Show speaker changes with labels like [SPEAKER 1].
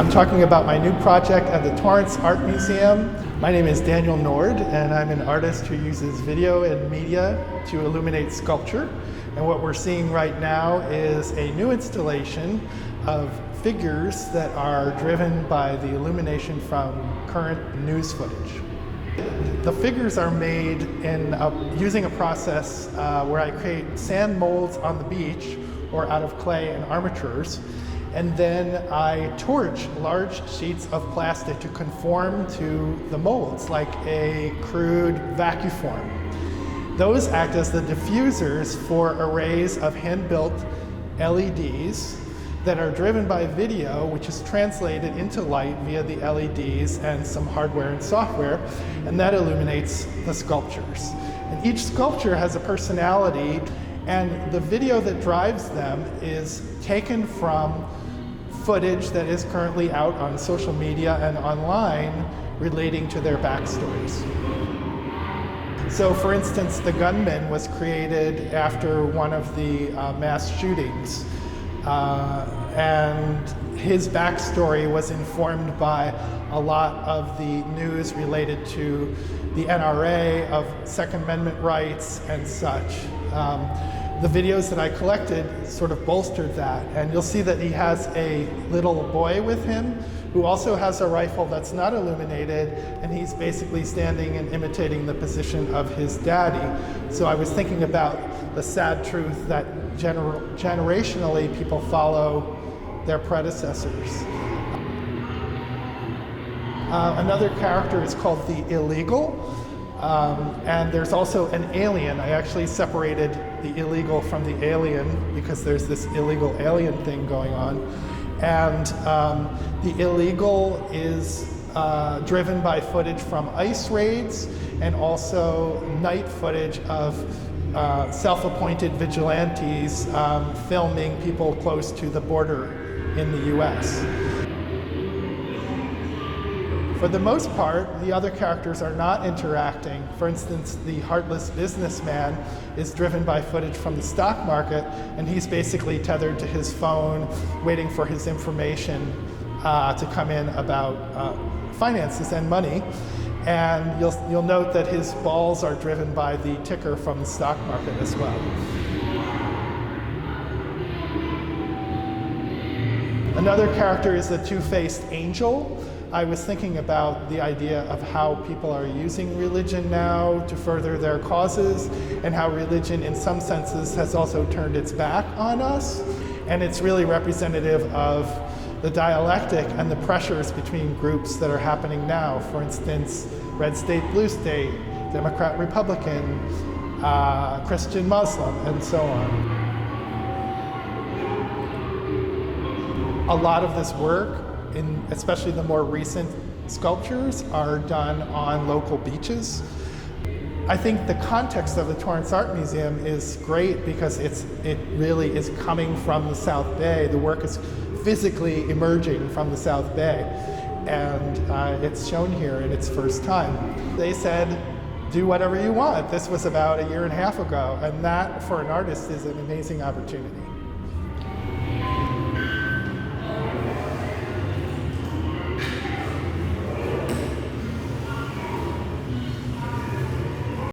[SPEAKER 1] I'm talking about my new project at the Torrance Art Museum. My name is Danial Nord, and I'm an artist who uses video and media to illuminate sculpture. And what we're seeing right now is a new installation of figures that are driven by the illumination from current news footage. The figures are made using a process where I create sand molds on the beach or out of clay and armatures. And then I torch large sheets of plastic to conform to the molds, like a crude vacuform. Those act as the diffusers for arrays of hand-built LEDs that are driven by video, which is translated into light via the LEDs and some hardware and software, and that illuminates the sculptures. And each sculpture has a personality, and the video that drives them is taken from footage that is currently out on social media and online relating to their backstories. So for instance, the Gunman was created after one of the mass shootings, and his backstory was informed by a lot of the news related to the NRA, of Second Amendment rights and such. The videos that I collected sort of bolstered that, and you'll see that he has a little boy with him who also has a rifle that's not illuminated, and he's basically standing and imitating the position of his daddy. So I was thinking about the sad truth that generationally people follow their predecessors. Another character is called the Illegal. And there's also an alien. I actually separated the illegal from the alien because there's this illegal alien thing going on. And the illegal is driven by footage from ICE raids and also night footage of self-appointed vigilantes filming people close to the border in the US. For the most part, the other characters are not interacting. For instance, the heartless businessman is driven by footage from the stock market, and he's basically tethered to his phone, waiting for his information to come in about finances and money. And you'll note that his balls are driven by the ticker from the stock market as well. Another character is the two-faced angel. I was thinking about the idea of how people are using religion now to further their causes, and how religion in some senses has also turned its back on us. And it's really representative of the dialectic and the pressures between groups that are happening now. For instance, red state, blue state, Democrat, Republican, Christian, Muslim, and so on. A lot of this work, especially the more recent sculptures, are done on local beaches. I think the context of the Torrance Art Museum is great because it really is coming from the South Bay. The work is physically emerging from the South Bay, and it's shown here in its first time. They said, do whatever you want. This was about a year and a half ago, and that, for an artist, is an amazing opportunity.